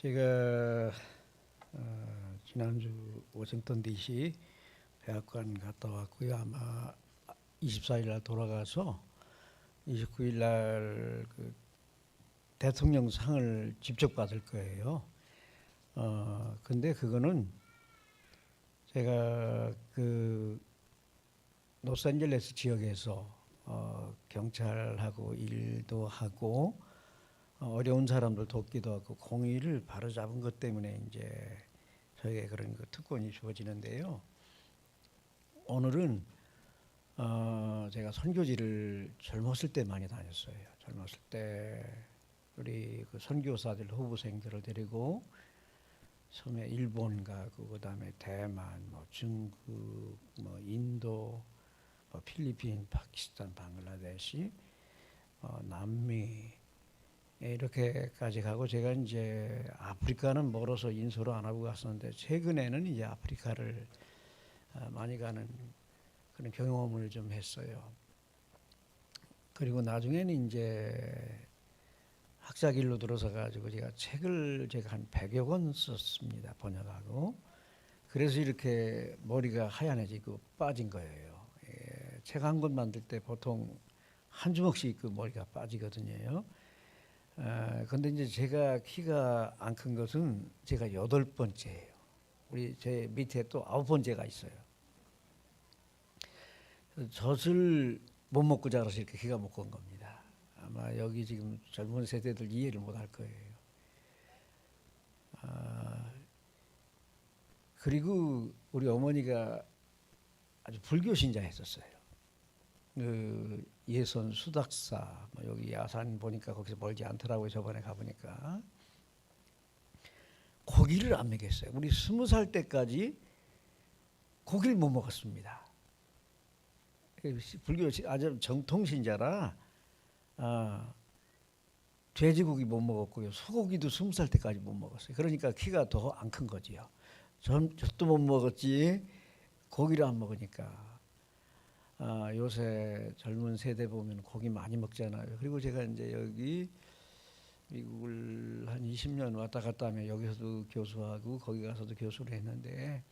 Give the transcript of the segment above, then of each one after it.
제가 지난주 워싱턴 DC 백악관 갔다 왔고요. 아마 24일 날 돌아가서 29일 날그 대통령 상을 직접 받을 거예요. 근데 그거는 제가 그 로스앤젤레스 지역에서 경찰하고 일도 하고 어려운 사람들 돕기도 하고 공의를 바로잡은 것 때문에 이제 저에게 그런 그 특권이 주어지는데요. 오늘은 제가 선교지를 젊었을 때 많이 다녔어요. 젊었을 때 우리 그 선교사들 후보생들을 데리고 처음에 일본 가고 그다음에 대만, 뭐 중국, 뭐 인도, 뭐 필리핀, 파키스탄, 방글라데시, 남미 이렇게까지 가고 제가 이제 아프리카는 멀어서 인솔을 안 하고 갔었는데 최근에는 이제 아프리카를 많이 가는 그런 경험을 좀 했어요. 그리고 나중에는 이제 학자길로 들어서 가지고 제가 책을 한 100여 권 썼습니다. 번역하고. 그래서 이렇게 머리가 하얀해지고 빠진 거예요. 책 한 권 만들 때 보통 한 주먹씩 그 머리가 빠지거든요. 근데 이제 제가 키가 안 큰 것은 제가 8번째예요. 우리 제 밑에 또 9번째가 있어요. 젖을 못 먹고 자라서 이렇게 키가 못 큰 겁니다. 아마 여기 지금 젊은 세대들 이해를 못 할 거예요. 그리고 우리 어머니가 아주 불교 신자였었어요. 그 예선 수닥사 뭐 여기 야산 보니까 거기서 멀지 않더라고요. 저번에 가보니까 고기를 안 먹였어요. 우리 20살 때까지 고기를 못 먹었습니다. 불교 아주 정통 신자라 돼지고기 못 먹었고요. 소고기도 20살 때까지 못 먹었어요. 그러니까 키가 더 안 큰 거지요. 젖도 못 먹었지 고기를 안 먹으니까. 요새 젊은 세대 보면 고기 많이 먹잖아요. 그리고 제가 이제 여기 미국을 한 20년 왔다 갔다 하면 여기서도 교수하고 거기 가서도 교수를 했는데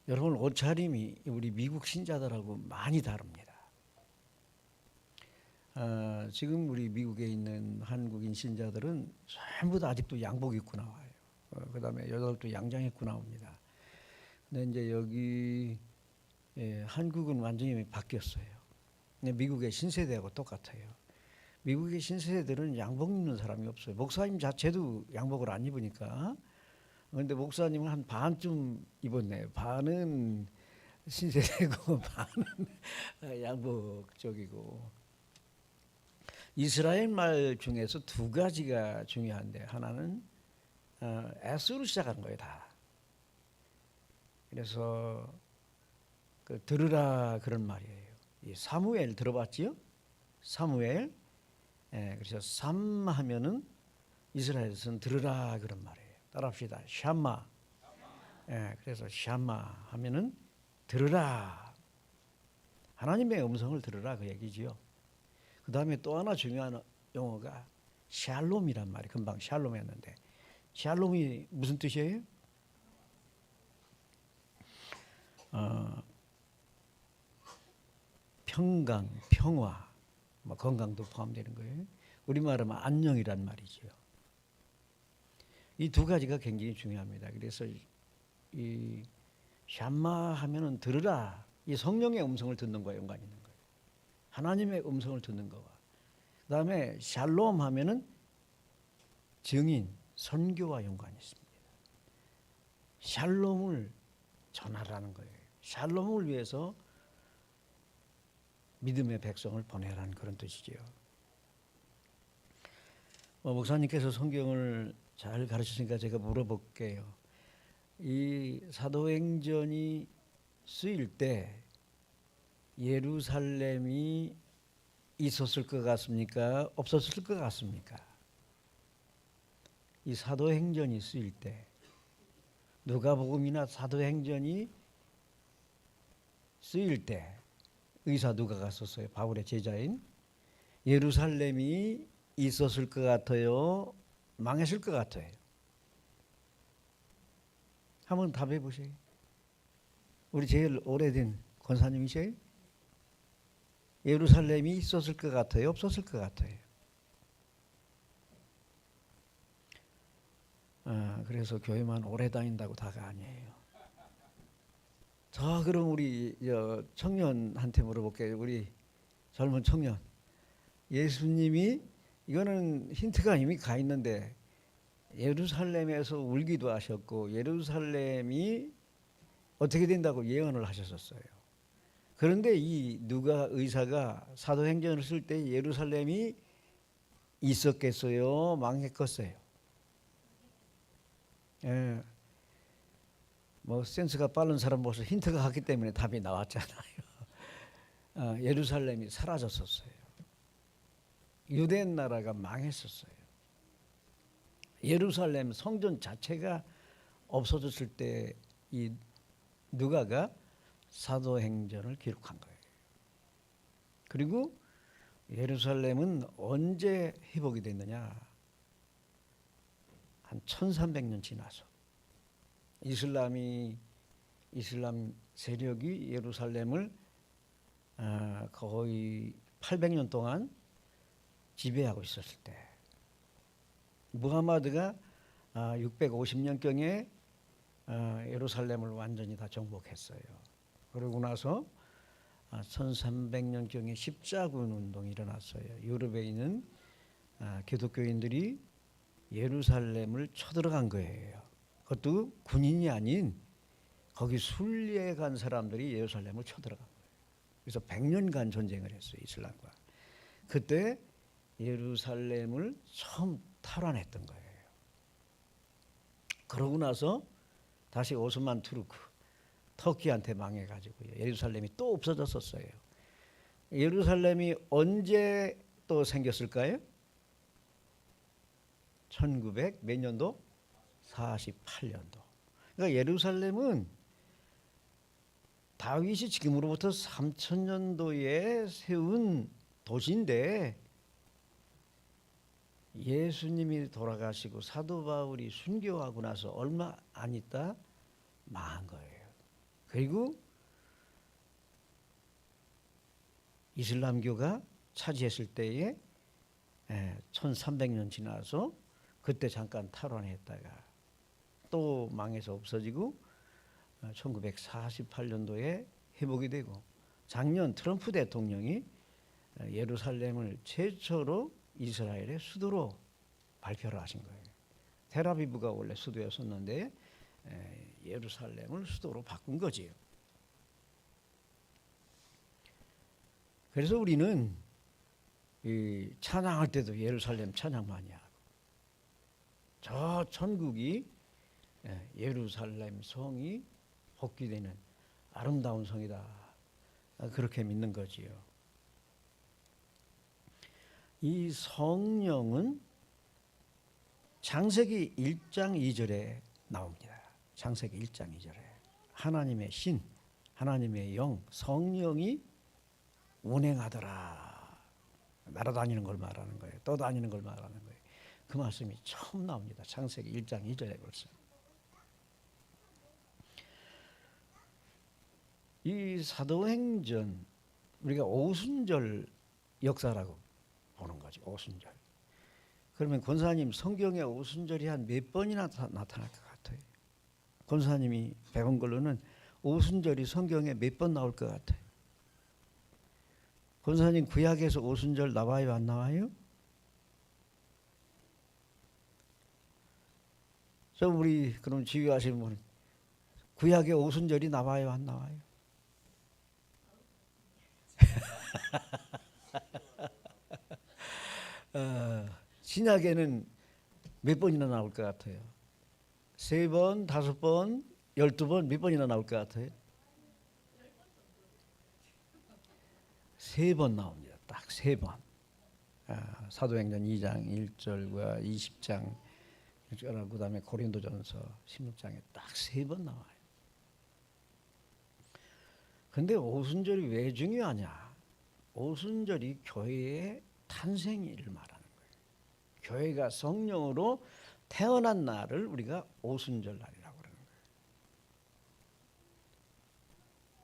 여러분 옷차림이 우리 미국 신자들하고 많이 다릅니다. 지금 우리 미국에 있는 한국인 신자들은 전부 다 아직도 양복 입고 나와요. 그다음에 여자들도 양장 입고 나옵니다. 근데 이제 여기 한국은 완전히 바뀌었어요. 근데 미국의 신세대하고 똑같아요. 미국의 신세대들은 양복 입는 사람이 없어요. 목사님 자체도 양복을 안 입으니까. 그런데 목사님은 한 반쯤 입었네요. 반은 신세대고 반은 양복 쪽이고. 이스라엘 말 중에서 두 가지가 중요한데 하나는 S로 시작한 거예요. 다. 그래서 그 들으라 그런 말이에요. 이 사무엘 들어봤지요? 사무엘. 그래서 삼 하면은 이스라엘에서는 들으라 그런 말이에요. 따라합시다. 샴마. 그래서 샴마 하면은 들으라. 하나님의 음성을 들으라 그 얘기지요. 그 다음에 또 하나 중요한 용어가 샬롬이란 말이 금방 샬롬 했는데 샬롬이 무슨 뜻이에요? 평강, 평화, 뭐 건강도 포함되는 거예요. 우리말로 하면 안녕이란 말이지요. 이 두 가지가 굉장히 중요합니다. 그래서 이 샴마 하면은 들으라. 이 성령의 음성을 듣는 거에 연관이 있는 거예요. 하나님의 음성을 듣는 거와. 그다음에 샬롬 하면은 증인, 선교와 연관이 있습니다. 샬롬을 전하라는 거예요. 샬롬을 위해서 믿음의 백성을 보내라는 그런 뜻이지요. 목사님께서 성경을 잘 가르치시니까 제가 물어볼게요. 이 사도행전이 쓰일 때 예루살렘이 있었을 것 같습니까? 없었을 것 같습니까? 이 사도행전이 쓰일 때 누가복음이나 사도행전이 쓰일 때 의사 누가가 썼어요. 바울의 제자인. 예루살렘이 있었을 것 같아요. 망했을 것 같아요. 한번 답해 보세요. 우리 제일 오래된 권사님이세요? 예루살렘이 있었을 것 같아요? 없었을 것 같아요? 그래서 교회만 오래 다닌다고 다가 아니에요. 자, 그럼 우리 청년한테 물어볼게요. 우리 젊은 청년. 예수님이, 이거는 힌트가 이미 가 있는데, 예루살렘에서 울기도 하셨고 예루살렘이 어떻게 된다고 예언을 하셨었어요. 그런데 이 누가 의사가 사도행전을 쓸 때 예루살렘이 있었겠어요? 망했겠어요? 예. 뭐 센스가 빠른 사람 벌써 힌트가 갔기 때문에 답이 나왔잖아요. 예루살렘이 사라졌었어요. 유대 나라가 망했었어요. 예루살렘 성전 자체가 없어졌을 때 이 누가가 사도행전을 기록한 거예요. 그리고 예루살렘은 언제 회복이 됐느냐? 한 1300년 지나서 이슬람 세력이 예루살렘을 거의 800년 동안 지배하고 있었을 때, 무하마드가 650년경에 예루살렘을 완전히 다 정복했어요. 그러고 나서 1300년경에 십자군 운동이 일어났어요. 유럽에 있는 기독교인들이 예루살렘을 쳐들어간 거예요. 그것도 군인이 아닌 거기 순례 간 사람들이 예루살렘을 쳐들어간 거예요. 그래서 100년간 전쟁을 했어요, 이슬람과. 그때 예루살렘을 처음 탈환했던 거예요. 그러고 나서 다시 오스만 투르크 터키한테 망해가지고 예루살렘이 또 없어졌었어요. 예루살렘이 언제 또 생겼을까요? 1900 몇 년도? 48년도. 그러니까 예루살렘은 다윗이 지금으로부터 3000년도에 세운 도시인데 예수님이 돌아가시고 사도 바울이 순교하고 나서 얼마 안 있다 망한 거예요. 그리고 이슬람교가 차지했을 때에 1300년 지나서 그때 잠깐 탈환했다가 또 망해서 없어지고 1948년도에 회복이 되고, 작년 트럼프 대통령이 예루살렘을 최초로 이스라엘의 수도로 발표를 하신 거예요. 텔아비브가 원래 수도였었는데 예루살렘을 수도로 바꾼 거지요. 그래서 우리는 이 찬양할 때도 예루살렘 찬양 많이 하고, 저 천국이 예루살렘 성이 복귀되는 아름다운 성이다, 그렇게 믿는 거지요. 이 성령은 창세기 1장 2절에 나옵니다. 창세기 1장 2절에 하나님의 신, 하나님의 영, 성령이 운행하더라, 날아다니는 걸 말하는 거예요. 떠다니는 걸 말하는 거예요. 그 말씀이 처음 나옵니다. 창세기 1장 2절에 벌써. 이 사도행전, 우리가 오순절 역사라고 보는 거죠. 오순절. 그러면 권사님, 성경에 오순절이 한 몇 번이나 나타날 것 같아요? 권사님이 배운 걸로는 오순절이 성경에 몇 번 나올 것 같아요? 권사님, 구약에서 오순절 나와요, 안 나와요? 저 우리 그럼 지휘하시는 분은 구약에 오순절이 나와요, 안 나와요? 신약에는 몇 번이나 나올 것 같아요? 3번, 5번, 12번, 몇 번이나 나올 것 같아요? 3번 나옵니다. 딱 3번. 사도행전 2장 1절과 20장 1절, 그 다음에 고린도전서 16장에 딱 3번 나와요. 근데 오순절이 왜 중요하냐? 오순절이 교회의 탄생일을 말하는 거예요. 교회가 성령으로 태어난 날을 우리가 오순절 날이라고 그러는 거예요.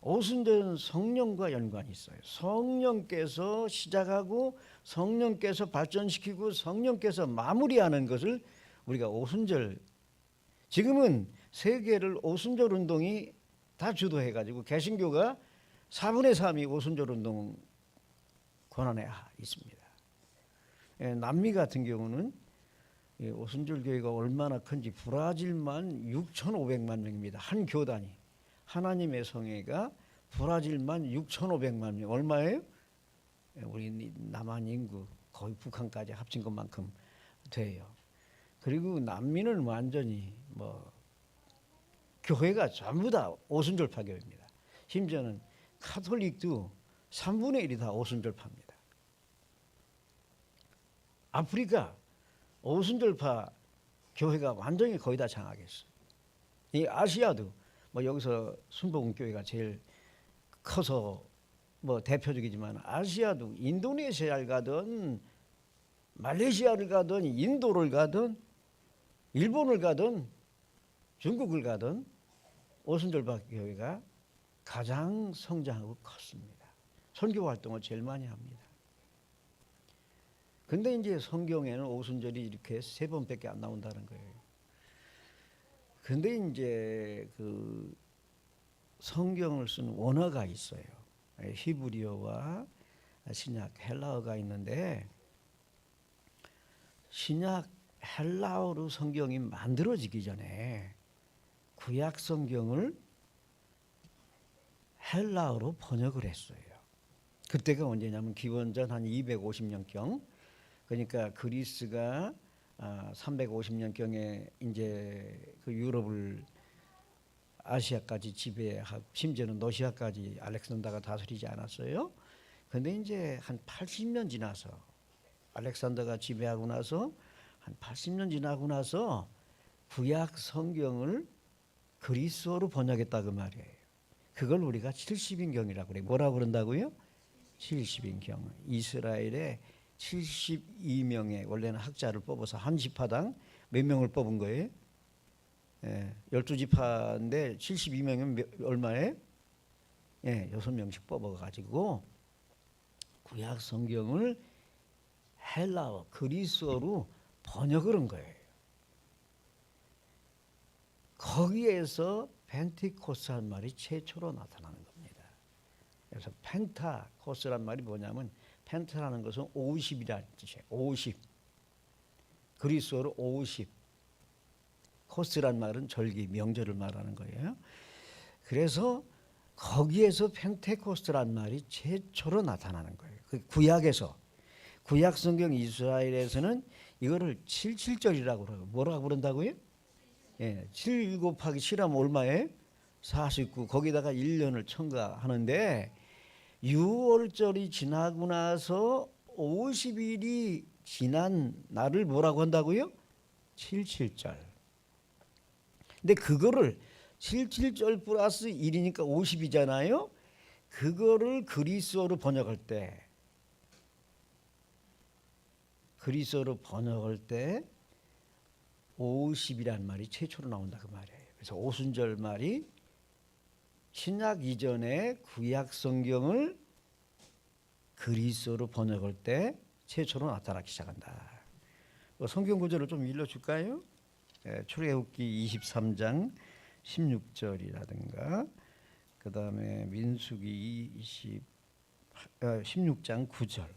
오순절은 성령과 연관이 있어요. 성령께서 시작하고 성령께서 발전시키고 성령께서 마무리하는 것을 우리가 오순절, 지금은 세계를 오순절 운동이 다 주도해가지고 개신교가 4분의 3이 오순절 운동 권한에 있습니다. 남미 같은 경우는 오순절 교회가 얼마나 큰지 브라질만 6,500만 명입니다. 한 교단이. 하나님의 성회가 브라질만 6,500만 명. 얼마예요? 우리 남한 인구 거의 북한까지 합친 것만큼 돼요. 그리고 남미는 완전히 교회가 전부 다 오순절파 교회입니다. 심지어는 카톨릭도 3분의 1이 다 오순절파입니다. 아프리카 오순절파 교회가 완전히 거의 다 장악했어요. 이 아시아도 여기서 순복음교회가 제일 커서 대표적이지만 아시아도 인도네시아를 가든 말레이시아를 가든 인도를 가든 일본을 가든 중국을 가든 오순절파 교회가 가장 성장하고 컸습니다. 선교 활동을 제일 많이 합니다. 근데 이제 성경에는 오순절이 이렇게 3번밖에 안 나온다는 거예요. 근데 이제 그 성경을 쓴 원어가 있어요. 히브리어와 신약 헬라어가 있는데 신약 헬라어로 성경이 만들어지기 전에 구약 성경을 헬라어로 번역을 했어요. 그때가 언제냐면 기원전 한 250년경. 그러니까 그리스가 350년경에 이제 그 유럽을 아시아까지 지배하고 심지어는 러시아까지 알렉산더가 다스리지 않았어요. 근데 이제 한 80년 지나서 알렉산더가 지배하고 나서 한 80년 지나고 나서 구약 성경을 그리스어로 번역했다 그 말이에요. 그걸 우리가 70인경이라고 그래요. 뭐라고 그런다고요? 70인경. 이스라엘의 72명의 원래는 학자를 뽑아서 한 지파당 몇 명을 뽑은 거예요? 12지파인데 72명이면 얼마예요? 6명씩 뽑아가지고 구약 성경을 헬라어, 그리스어로 번역을 한 거예요. 거기에서 펜티코스란 말이 최초로 나타나는 겁니다. 그래서 펜타코스란 말이 뭐냐면 펜타라는 것은 50이라는 뜻이에요. 50. 그리스어로 50. 코스란 말은 절기, 명절을 말하는 거예요. 그래서 거기에서 펜테코스트란 말이 최초로 나타나는 거예요. 그 구약에서. 구약 성경 이스라엘에서는 이거를 77절이라고 그래요. 뭐라고 그런다고요? 7 곱하기 7하면 얼마예요? 49. 거기다가 1년을 첨가하는데 6월절이 지나고 나서 50일이 지난 날을 뭐라고 한다고요? 77절. 근데 그거를 77절 플러스 1이니까 50이잖아요. 그거를 그리스어로 번역할 때 50이라는 말이 최초로 나온다 그 말이에요. 그래서 오순절 말이 신약 이전에 구약 성경을 그리스어로 번역할 때 최초로 나타나기 시작한다. 성경 구절을 좀 읽어줄까요? 출애굽기 23장 16절이라든가 그 다음에 민수기 16장 9절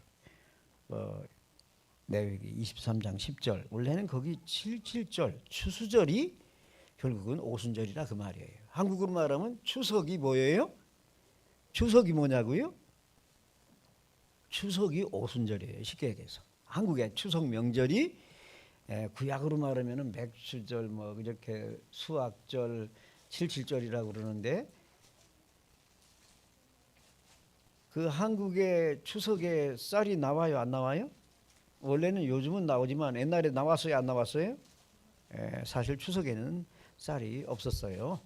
레위기 23장 10절. 원래는 거기 77절 추수절이 결국은 오순절이라 그 말이에요. 한국으로 말하면 추석이 뭐예요? 추석이 뭐냐고요? 추석이 오순절이에요. 쉽게 얘기해서 한국의 추석 명절이 구약으로 말하면 맥주절 이렇게 수학절 77절이라고 그러는데 그 한국의 추석에 쌀이 나와요 안 나와요? 원래는 요즘은 나오지만 옛날에 나왔어요 안 나왔어요? 사실 추석에는 쌀이 없었어요.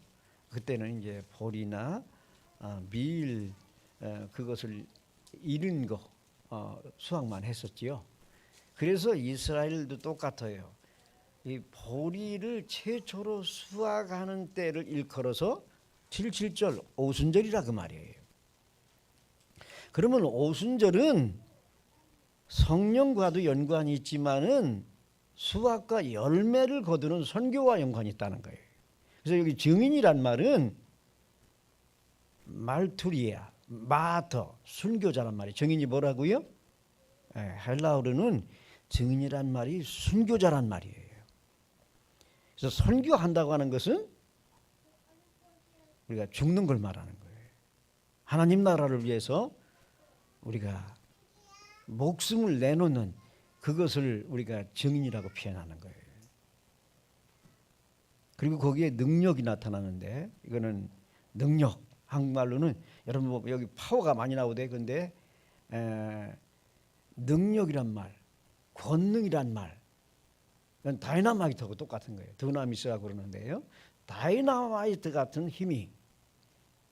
그때는 이제 보리나 밀 그것을 이른 거 수확만 했었지요. 그래서 이스라엘도 똑같아요. 이 보리를 최초로 수확하는 때를 일컬어서 77절 오순절이라 그 말이에요. 그러면 오순절은 성령과도 연관이 있지만은 수확과 열매를 거두는 선교와 연관이 있다는 거예요. 그래서 여기 증인이란 말은 말투리아, 마터, 순교자란 말이에요. 증인이 뭐라고요? 헬라어로는 증인이란 말이 순교자란 말이에요. 그래서 선교한다고 하는 것은 우리가 죽는 걸 말하는 거예요. 하나님 나라를 위해서 우리가 목숨을 내놓는 그것을 우리가 증인이라고 표현하는 거예요. 그리고 거기에 능력이 나타나는데 이거는 능력, 한국말로는 여러분 뭐 여기 파워가 많이 나오대. 근데 능력이란 말, 권능이란 말, 이건 다이나마이트하고 똑같은 거예요. 드나미스라고 그러는데요. 다이나마이트 같은 힘이,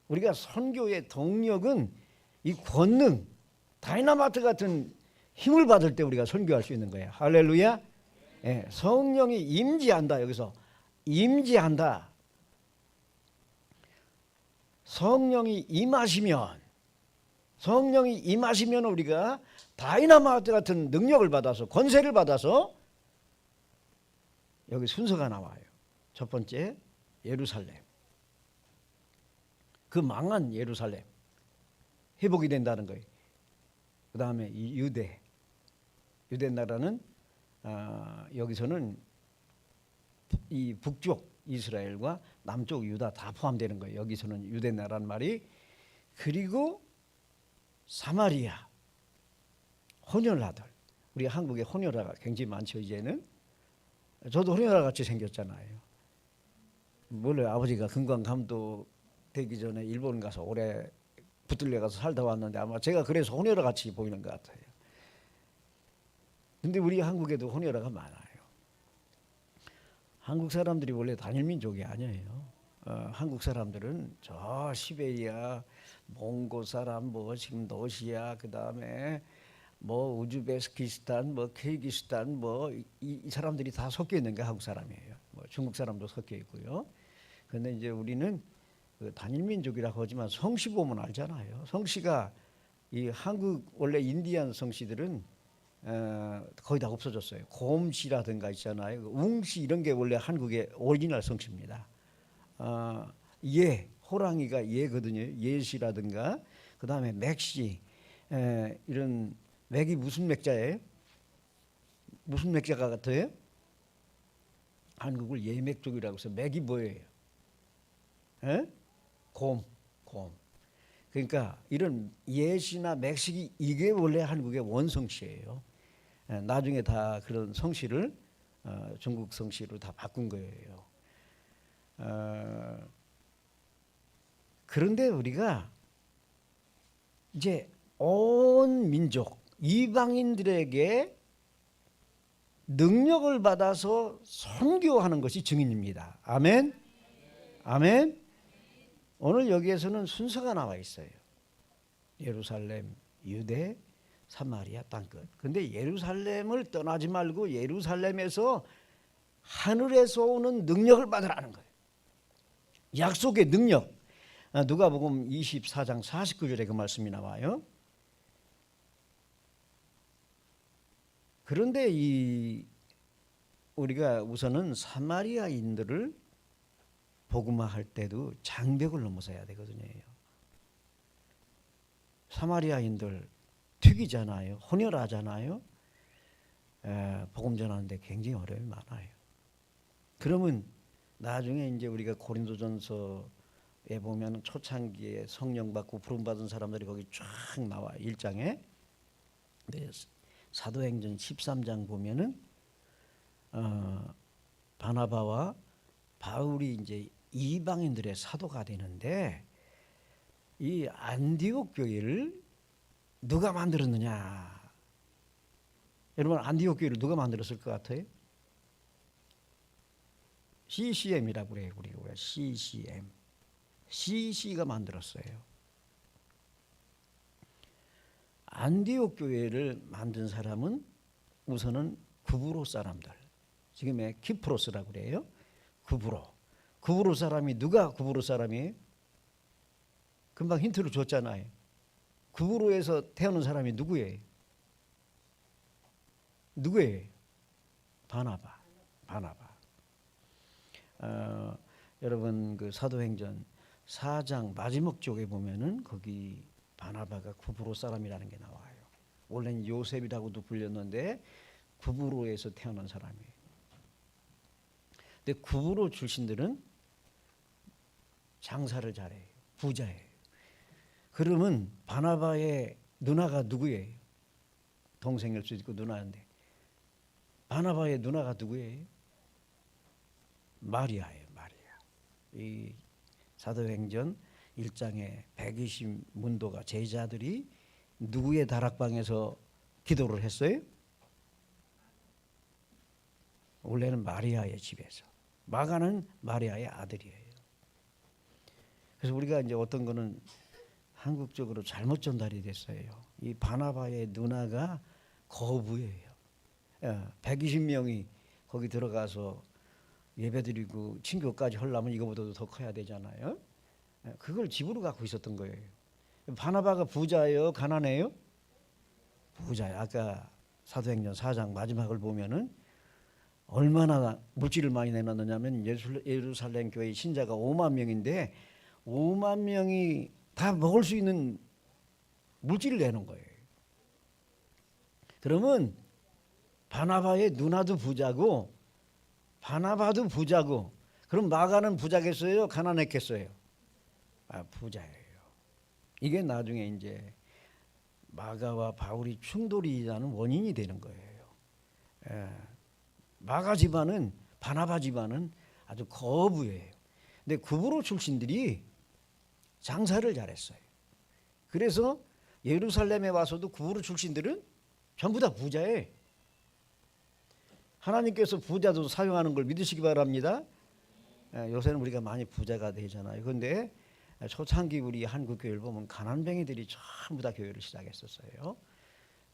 우리가 선교의 동력은 이 권능, 다이나마이트 같은 힘을 받을 때 우리가 선교할 수 있는 거예요. 할렐루야. 성령이 임재한다. 여기서 임재한다. 성령이 임하시면 우리가 다이나마이트 같은 능력을 받아서, 권세를 받아서, 여기 순서가 나와요. 첫 번째 예루살렘, 그 망한 예루살렘 회복이 된다는 거예요. 그 다음에 이 유대 나라는 여기서는 이 북쪽 이스라엘과 남쪽 유다 다 포함되는 거예요. 여기서는 유대 나라는 말이. 그리고 사마리아, 혼혈아들. 우리 한국에 혼혈아가 굉장히 많죠. 이제는 저도 혼혈아 같이 생겼잖아요. 원래 아버지가 금관감독 되기 전에 일본 가서 오래 붙들려 가서 살다 왔는데 아마 제가 그래서 혼혈아 같이 보이는 것 같아요. 근데 우리 한국에도 혼혈아가 많아요. 한국 사람들이 원래 단일 민족이 아니에요. 한국 사람들은 저 시베리아, 몽고 사람, 뭐 지금 러시아, 그 다음에 뭐 우즈베키스탄, 뭐 키르기스탄, 뭐 이 사람들이 다 섞여 있는 게 한국 사람이에요. 뭐 중국 사람도 섞여 있고요. 그런데 이제 우리는 그 단일 민족이라고 하지만 성씨 보면 알잖아요. 성씨가 이 한국 원래 인디안 성씨들은 거의 다 없어졌어요. 곰씨라든가 있잖아요. 웅씨 이런 게 원래 한국의 오리지널 성씨입니다. 예, 호랑이가 예거든요. 예씨라든가 그 다음에 맥씨, 이런 맥이 무슨 맥자예요? 무슨 맥자가 같아요? 한국을 예맥족이라고 해서 맥이 뭐예요? 곰. 그러니까 이런 예시나 맥식이 이게 원래 한국의 원성씨예요. 나중에 다 그런 성씨를 중국 성씨로 다 바꾼 거예요. 그런데 우리가 이제 온 민족 이방인들에게 능력을 받아서 선교하는 것이 증인입니다. 아멘. 아멘. 오늘 여기에서는 순서가 나와 있어요. 예루살렘, 유대, 사마리아 땅끝. 근데 예루살렘을 떠나지 말고 예루살렘에서 하늘에서 오는 능력을 받으라는 거예요. 약속의 능력. 누가복음 24장 49절에 그 말씀이 나와요. 그런데 우리가 우선은 사마리아인들을 복음화할 때도 장벽을 넘어서야 되거든요. 사마리아인들 튀기잖아요. 혼혈하잖아요. 복음 전하는데 굉장히 어려움이 많아요. 그러면 나중에 이제 우리가 고린도전서에 보면 초창기에 성령 받고 부름 받은 사람들이 거기 쫙 나와 1장에. 네, 사도행전 13장 보면은 바나바와 바울이 이제 이방인들의 사도가 되는데 이 안디옥 교회를 누가 만들었느냐? 여러분 안디옥 교회를 누가 만들었을 것 같아요? CCM이라고 그래요. 우리가 CCM. CC가 만들었어요. 안디옥 교회를 만든 사람은 우선은 구브로 사람들, 지금의 키프로스라고 그래요. 구브로 사람이 누가 구브로 사람이에요? 금방 힌트를 줬잖아요. 구브로에서 태어난 사람이 누구예요? 바나바. 여러분 그 사도행전 4장 마지막 쪽에 보면은 거기 바나바가 구브로 사람이라는 게 나와요. 원래는 요셉이라고도 불렸는데 구브로에서 태어난 사람이에요. 근데 구브로 출신들은 장사를 잘해요. 부자예요. 그러면 바나바의 누나가 누구예요? 동생일 수도 있고 누나인데 바나바의 누나가 누구예요? 마리아예요. 이 사도행전 1장에 120 문도가 제자들이 누구의 다락방에서 기도를 했어요? 원래는 마리아의 집에서. 마가는 마리아의 아들이에요. 그래서 우리가 이제 어떤 거는 한국적으로 잘못 전달이 됐어요. 이 바나바의 누나가 거부예요. 120명이 거기 들어가서 예배드리고 친교까지 하려면 이거보다도 더 커야 되잖아요. 그걸 집으로 갖고 있었던 거예요. 바나바가 부자예요? 가난해요? 부자예요. 아까 사도행전 4장 마지막을 보면은 얼마나 물질을 많이 내놨느냐면 예루살렘 교회 신자가 5만 명인데 5만 명이 다 먹을 수 있는 물질을 내는 거예요. 그러면 바나바의 누나도 부자고 바나바도 부자고 그럼 마가는 부자겠어요? 가난했겠어요? 부자예요. 이게 나중에 이제 마가와 바울이 충돌이 나는 원인이 되는 거예요. 마가 집안은 바나바 집안은 아주 거부예요. 근데 구브로 출신들이 장사를 잘했어요. 그래서 예루살렘에 와서도 구브로 출신들은 전부 다 부자예요. 하나님께서 부자도 사용하는 걸 믿으시기 바랍니다. 요새는 우리가 많이 부자가 되잖아요. 그런데 초창기 우리 한국 교회를 보면 가난뱅이들이 전부 다 교회를 시작했었어요.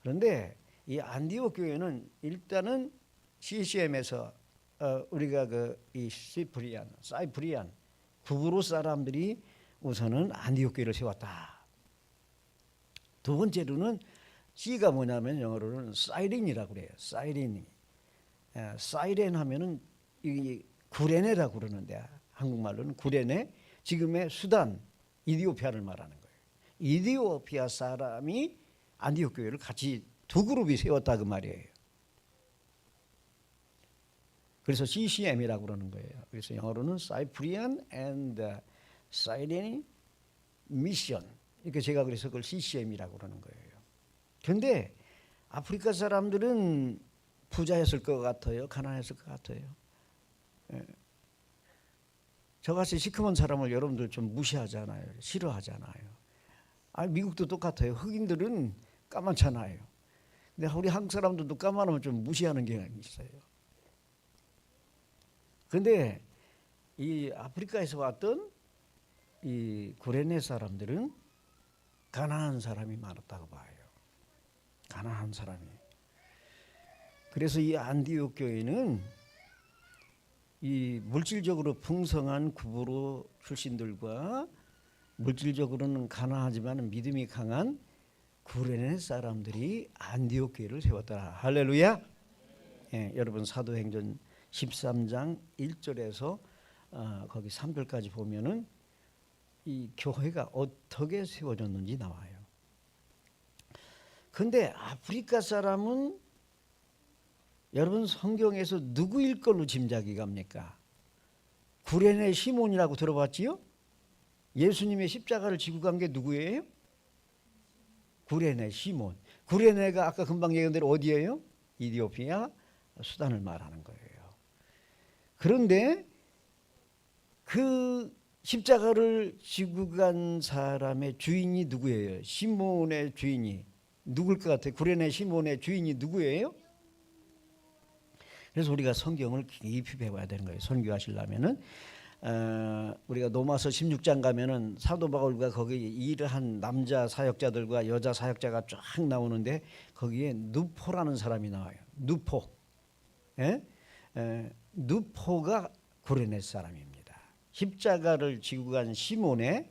그런데 이 안디옥 교회는 일단은 CCM에서 우리가 이 사이프리안 구브로 사람들이 우선은 안디옥 교회를 세웠다. 두 번째로는 C가 뭐냐면 영어로는 사이렌이라고 그래요. 사이렌 하면은 이 구레네라고 그러는데 한국말로는 구레네, 지금의 수단 이디오피아를 말하는 거예요. 이디오피아 사람이 안디옥 교회를 같이 두 그룹이 세웠다 그 말이에요. 그래서 CCM이라고 그러는 거예요. 그래서 영어로는 Cyprian and Cyrene Mission, 이렇게 제가 그래서 그걸 CCM이라고 그러는 거예요. 그런데 아프리카 사람들은 부자였을 것 같아요? 가난했을 것 같아요? 저같이 시커먼 사람을 여러분들 좀 무시하잖아요. 싫어하잖아요. 미국도 똑같아요. 흑인들은 까맣잖아요. 근데 우리 한국 사람들도 까만하면 좀 무시하는 경향이 있어요. 그런데 이 아프리카에서 왔던 이 구레네 사람들은 가난한 사람이 많았다고 봐요. 가난한 사람이. 그래서 이 안디옥 교회는 이 물질적으로 풍성한 구브로 출신들과 물질적으로는 가난하지만 믿음이 강한 구레네 사람들이 안디옥 교회를 세웠더라. 할렐루야. 여러분 사도행전 13장 1절에서 거기 3절까지 보면은 이 교회가 어떻게 세워졌는지 나와요. 근데 아프리카 사람은 여러분 성경에서 누구일 걸로 짐작이 갑니까? 구레네 시몬이라고 들어봤지요? 예수님의 십자가를 지고 간 게 누구예요? 구레네 시몬. 구레네가 아까 금방 얘기한 대로 어디예요? 이디오피아 수단을 말하는 거예요. 그런데 그 십자가를 지고 간 사람의 주인이 누구예요? 시몬의 주인이 누굴 것 같아요? 구레네 시몬의 주인이 누구예요? 그래서 우리가 성경을 깊이 배워야 되는 거예요. 선교하시려면은 우리가 로마서 16장 가면은 사도 바울과 거기 일을 한 남자 사역자들과 여자 사역자가 쫙 나오는데 거기에 누포라는 사람이 나와요. 누포. 예? 누포가 구레네 사람입니다. 십자가를 지고 간 시몬의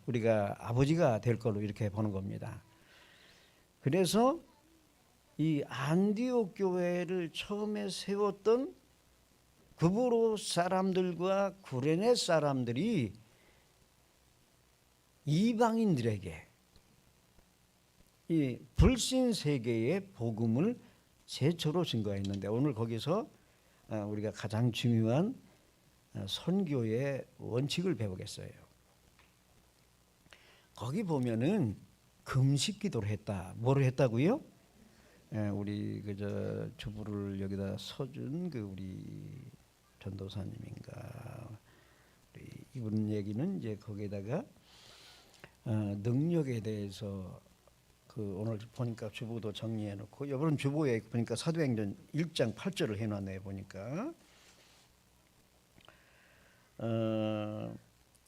우리가 아버지가 될 걸로 이렇게 보는 겁니다. 그래서 이 안디옥 교회를 처음에 세웠던 구브로 사람들과 구레네 사람들이 이방인들에게 이 불신 세계의 복음을 최초로 증거했는데, 오늘 거기서 우리가 가장 중요한 선교의 원칙을 배우겠어요. 거기 보면은 금식 기도를 했다. 뭐를 했다고요? 우리 그저 주부를 여기다 서준 그 우리 전도사님인가, 이분 얘기는 이제 거기에다가 능력에 대해서 그 오늘 보니까 주보도 정리해 놓고, 이번 주보에 보니까 사도행전 1장 8절을 해놨네요. 보니까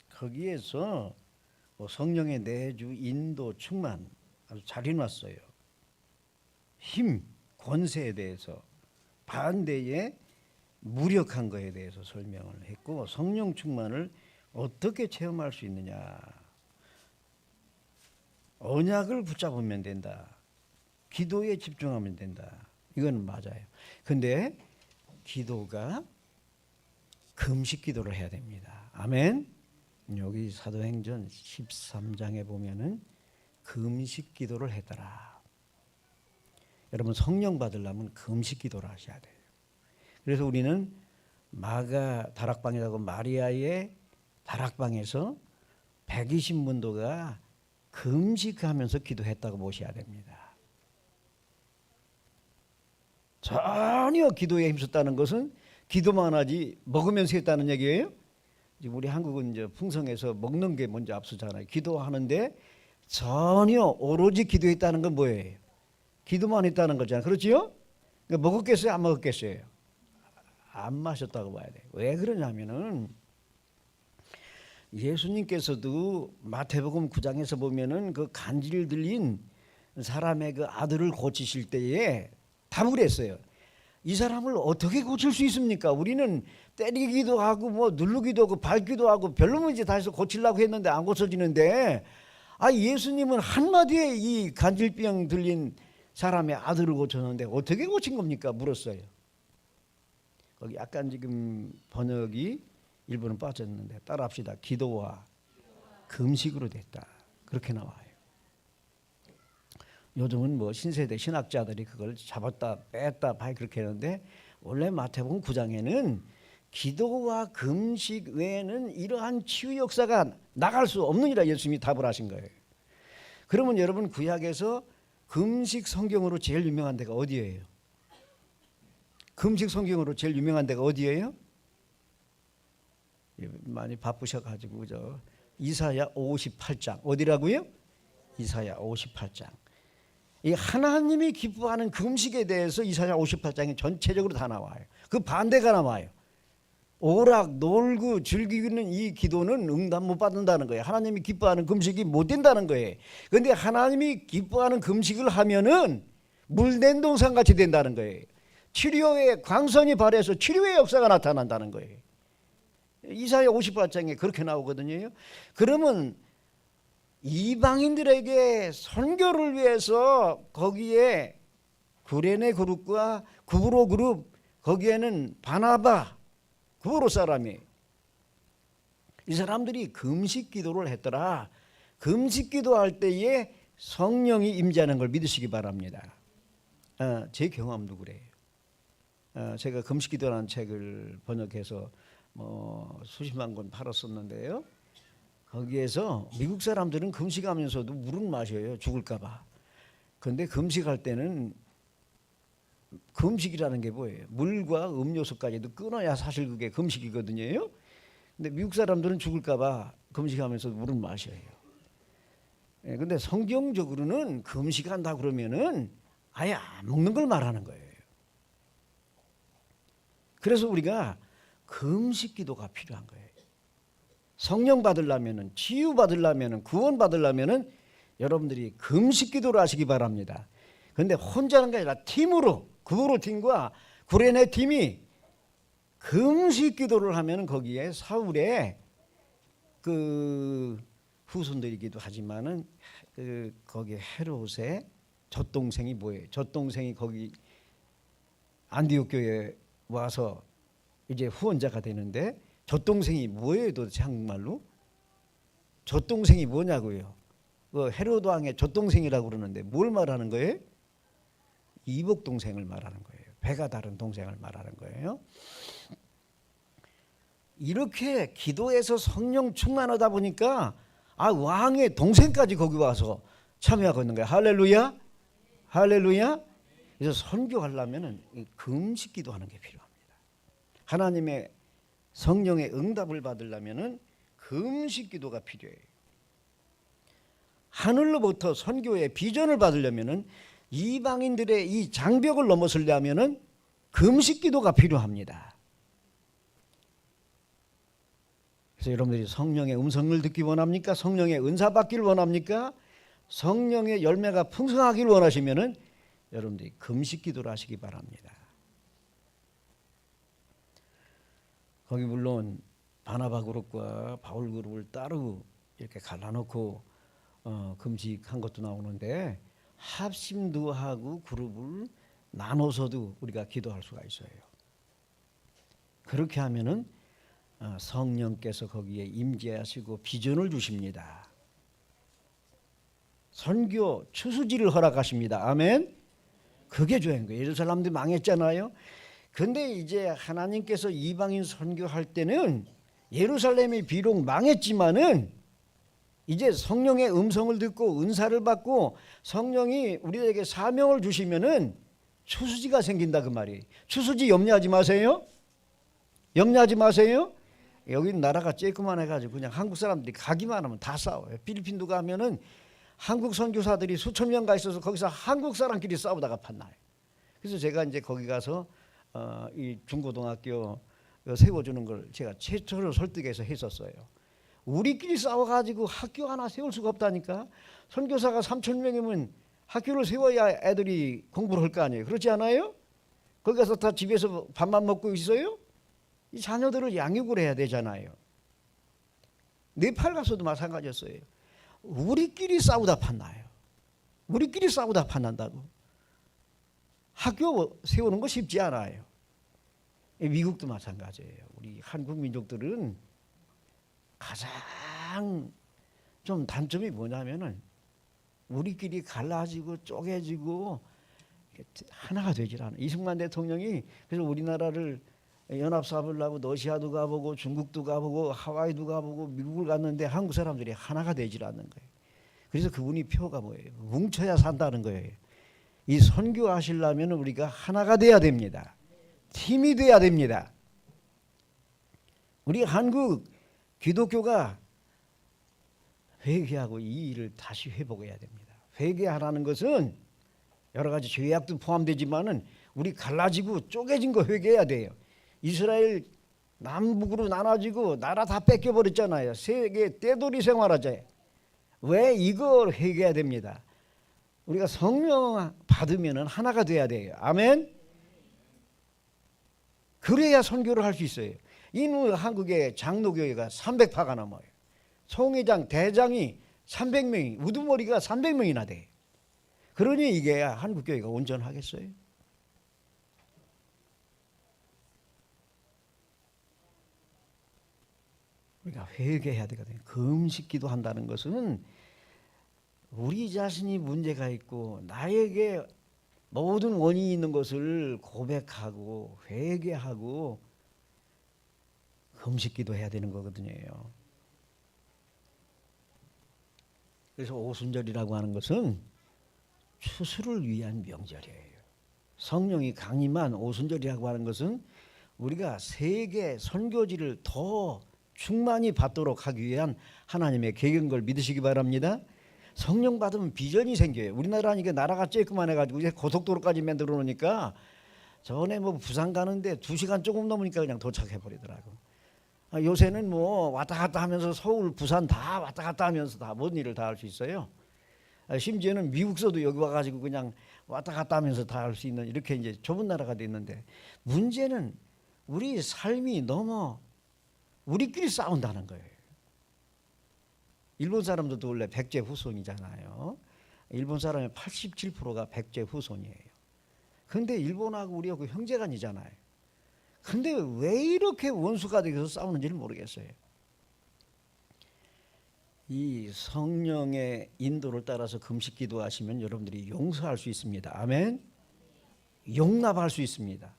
거기에서 뭐 성령의 내주, 인도, 충만 아주 잘 해놨어요. 힘, 권세에 대해서, 반대에 무력한 것에 대해서 설명을 했고, 성령 충만을 어떻게 체험할 수 있느냐. 언약을 붙잡으면 된다. 기도에 집중하면 된다. 이건 맞아요. 근데 기도가 금식 기도를 해야 됩니다. 아멘. 여기 사도행전 13장에 보면은 금식 기도를 했더라. 여러분, 성령 받으려면 금식 기도를 하셔야 돼요. 그래서 우리는 마가 다락방이라고 마리아의 다락방에서 120문도가 금식하면서 기도했다고 보셔야 됩니다. 전혀 기도에 힘썼다는 것은 기도만 하지 먹으면서 했다는 얘기예요. 지금 우리 한국은 이제 풍성해서 먹는 게 먼저 앞서잖아요. 기도하는데 전혀 오로지 기도했다는 건 뭐예요? 기도만 했다는 거잖아요. 그렇지요? 그러니까 먹었겠어요? 안 먹었겠어요? 안 마셨다고 봐야 돼요. 왜 그러냐면은 예수님께서도 마태복음 9장에서 보면은 그 간질 들린 사람의 그 아들을 고치실 때에 답을 했어요. 이 사람을 어떻게 고칠 수 있습니까? 우리는 때리기도 하고 뭐 누르기도 하고 밟기도 하고 별로 이제 다 해서 고치려고 했는데 안 고쳐지는데, 예수님은 한마디에 이 간질병 들린 사람의 아들을 고쳤는데 어떻게 고친 겁니까? 물었어요. 거기 약간 지금 번역이 일부는 빠졌는데 따라합시다. 기도와 금식으로 됐다. 그렇게 나와요. 요즘은 뭐 신세대 신학자들이 그걸 잡았다 뺐다 봐 그렇게 하는데, 원래 마태복음 9장에는 기도와 금식 외에는 이러한 치유 역사가 나갈 수 없느니라 예수님이 답을 하신 거예요. 그러면 여러분, 구약에서 금식 성경으로 제일 유명한 데가 어디예요? 금식 성경으로 제일 유명한 데가 어디예요? 많이 바쁘셔가지고 이사야 58장 어디라고요? 이사야 58장. 이 하나님이 기뻐하는 금식에 대해서 이사야 58장이 전체적으로 다 나와요. 그 반대가 나와요. 오락 놀고 즐기는 이 기도는 응답 못 받는다는 거예요. 하나님이 기뻐하는 금식이 못 된다는 거예요. 그런데 하나님이 기뻐하는 금식을 하면은 물된 동산 같이 된다는 거예요. 치료의 광선이 발해서 치료의 역사가 나타난다는 거예요. 이사야 58장에 그렇게 나오거든요. 그러면 이방인들에게 선교를 위해서 거기에 구레네 그룹과 구브로 그룹, 거기에는 바나바 구브로 사람이, 이 사람들이 금식 기도를 했더라. 금식 기도할 때에 성령이 임재하는 걸 믿으시기 바랍니다. 제 경험도 그래요. 제가 금식 기도라는 책을 번역해서 뭐 수십만 권 팔았었는데요. 거기에서 미국 사람들은 금식하면서도 물은 마셔요. 죽을까 봐. 그런데 금식할 때는 금식이라는 게 뭐예요? 물과 음료수까지도 끊어야 사실 그게 금식이거든요. 근데 미국 사람들은 죽을까 봐 금식하면서 물은 마셔요. 근데 성경적으로는 금식한다 그러면은 아예 안 먹는 걸 말하는 거예요. 그래서 우리가 금식 기도가 필요한 거예요. 성령 받으려면은, 치유 받으려면은, 구원 받으려면은 여러분들이 금식 기도를 하시기 바랍니다. 그런데 혼자 하는 게 아니라 팀으로 구브로 팀과 구레네 팀이 금식 기도를 하면 거기에 사울의 그 후손들이기도 하지만은 거기 헤롯의 젖동생이 뭐예요? 젖동생이 거기 안디옥 교회에 와서 이제 후원자가 되는데 젖동생이 뭐예요? 도대체 한국말로? 젖동생이 뭐냐고요? 그 헤롯 왕의 젖동생이라고 그러는데 뭘 말하는 거예요? 이복 동생을 말하는 거예요. 배가 다른 동생을 말하는 거예요. 이렇게 기도해서 성령 충만하다 보니까 왕의 동생까지 거기 와서 참여하고 있는 거예요. 할렐루야, 할렐루야. 그래서 선교하려면은 금식 기도하는 게 필요합니다. 하나님의 성령의 응답을 받으려면은 금식 기도가 필요해요. 하늘로부터 선교의 비전을 받으려면은 이방인들의 이 장벽을 넘어서려면은 금식 기도가 필요합니다. 그래서 여러분들이 성령의 음성을 듣기 원합니까? 성령의 은사 받기를 원합니까? 성령의 열매가 풍성하기를 원하시면은 여러분들이 금식 기도를 하시기 바랍니다. 거기 물론 바나바 그룹과 바울 그룹을 따로 이렇게 갈라놓고 금식한 것도 나오는데 합심도 하고 그룹을 나눠서도 우리가 기도할 수가 있어요. 그렇게 하면은 성령께서 거기에 임재하시고 비전을 주십니다. 선교 추수지를 허락하십니다. 아멘. 그게 좋은 거예요. 예루살렘도 망했잖아요. 근데 이제 하나님께서 이방인 선교할 때는 예루살렘이 비록 망했지만은 이제 성령의 음성을 듣고 은사를 받고 성령이 우리에게 사명을 주시면은 추수지가 생긴다 그 말이에요. 추수지 염려하지 마세요. 염려하지 마세요. 여기는 나라가 쬐끄만 해가지고 그냥 한국 사람들이 가기만 하면 다 싸워요. 필리핀도 가면은 한국 선교사들이 수천 명 가 있어서 거기서 한국 사람끼리 싸우다가 판나요. 그래서 제가 이제 거기 가서 이 중고등학교 세워주는 걸 제가 최초로 설득해서 했었어요. 우리끼리 싸워가지고 학교 하나 세울 수가 없다니까. 선교사가 3천 명이면 학교를 세워야 애들이 공부를 할 거 아니에요. 그렇지 않아요? 거기 가서 다 집에서 밥만 먹고 있어요? 이 자녀들을 양육을 해야 되잖아요. 네팔 가서도 마찬가지였어요. 우리끼리 싸우다 판나요. 우리끼리 싸우다 판난다고. 학교 세우는 거 쉽지 않아요. 미국도 마찬가지예요. 우리 한국 민족들은 가장 좀 단점이 뭐냐면은 우리끼리 갈라지고 쪼개지고 하나가 되질 않아요. 이승만 대통령이 그래서 우리나라를 연합사업을 러시아도 가보고 중국도 가보고 하와이도 가보고 미국을 갔는데 한국 사람들이 하나가 되질 않는 거예요. 그래서 그분이 표가 뭐예요? 뭉쳐야 산다는 거예요. 이 선교하시려면 우리가 하나가 돼야 됩니다. 팀이 돼야 됩니다. 우리 한국 기독교가 회개하고 이 일을 다시 회복해야 됩니다. 회개하라는 것은 여러 가지 죄악도 포함되지만은 우리 갈라지고 쪼개진 거 회개해야 돼요. 이스라엘 남북으로 나눠지고 나라 다 뺏겨버렸잖아요. 세계 떼돌이 생활하자. 왜 이걸 회개해야 됩니다. 우리가 성령 받으면 하나가 돼야 돼요. 아멘. 그래야 선교를 할 수 있어요. 이는 한국의 장로교회가 300파가 넘어요. 총회장, 대장이 300명이, 우두머리가 300명이나 돼. 그러니 이게 한국교회가 온전하겠어요? 우리가 회개해야 되거든요. 금식기도 한다는 것은 우리 자신이 문제가 있고 나에게 모든 원인이 있는 것을 고백하고 회개하고 금식기도 해야 되는 거거든요. 그래서 오순절이라고 하는 것은 추수를 위한 명절이에요. 성령이 강림한 오순절이라고 하는 것은 우리가 세계 선교지를 더 충만히 받도록 하기 위한 하나님의 계획인 걸 믿으시기 바랍니다. 성령 받으면 비전이 생겨요. 우리나라는 이게 나라가 쬐끄만 해가지고 이제 고속도로까지 만들어 놓으니까 전에 뭐 부산 가는데 2시간 조금 넘으니까 그냥 도착해 버리더라고. 요새는 뭐 왔다 갔다 하면서 서울, 부산 다 왔다 갔다 하면서 다 모든 일을 다 할 수 있어요. 심지어는 미국서도 여기 와가지고 그냥 왔다 갔다 하면서 다 할 수 있는 이렇게 이제 좁은 나라가 됐는데, 문제는 우리 삶이 너무 우리끼리 싸운다는 거예요. 일본 사람들도 원래 백제 후손이잖아요. 일본 사람의 87%가 백제 후손이에요. 근데 일본하고 우리하고 형제간이잖아요. 근데 왜 이렇게 원수가 되어서 싸우는지를 모르겠어요. 이 성령의 인도를 따라서 금식 기도하시면 여러분들이 용서할 수 있습니다. 아멘. 용납할 수 있습니다.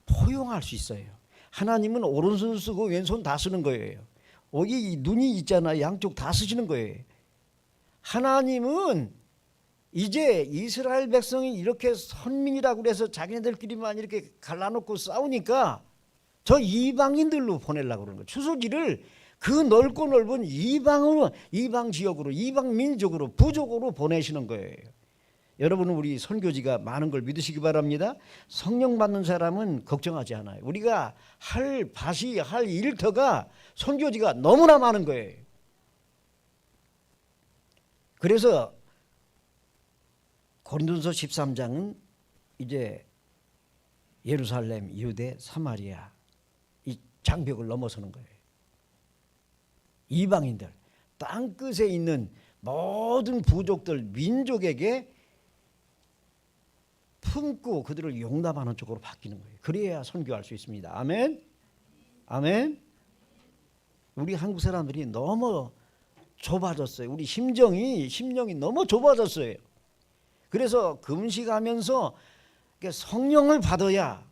포용할 수 있어요. 하나님은 오른손 쓰고 왼손 다 쓰는 거예요. 여기 눈이 있잖아요. 양쪽 다 쓰시는 거예요. 하나님은 이제 이스라엘 백성이 이렇게 선민이라고 그래서 자기네들끼리만 이렇게 갈라놓고 싸우니까 저 이방인들로 보내려고 그러는 거예요. 추수지를 그 넓고 넓은 이방으로, 이방 지역으로, 이방 민족으로, 부족으로 보내시는 거예요. 여러분은 우리 선교지가 많은 걸 믿으시기 바랍니다. 성령 받는 사람은 걱정하지 않아요. 우리가 할 밭이, 할 일터가, 선교지가 너무나 많은 거예요. 그래서 고린도서 13장은 이제 예루살렘, 유대, 사마리아 이 장벽을 넘어서는 거예요. 이방인들, 땅끝에 있는 모든 부족들, 민족에게 품고 그들을 용납하는 쪽으로 바뀌는 거예요. 그래야 선교할 수 있습니다. 아멘. 아멘. 우리 한국 사람들이 너무 좁아졌어요. 우리 심령이 너무 좁아졌어요. 그래서 금식하면서 성령을 받아야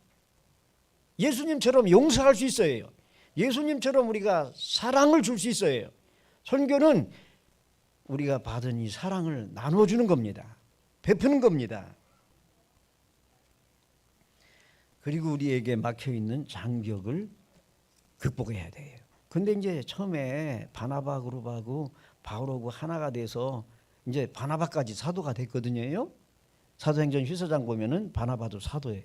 예수님처럼 용서할 수 있어요. 예수님처럼 우리가 사랑을 줄 수 있어요. 선교는 우리가 받은 이 사랑을 나눠주는 겁니다. 베푸는 겁니다. 그리고 우리에게 막혀있는 장벽을 극복해야 돼요. 근데 이제 처음에 바나바 그룹하고 바울하고 하나가 돼서 이제 바나바까지 사도가 됐거든요. 사도행전 휘서장 보면은 바나바도 사도예요.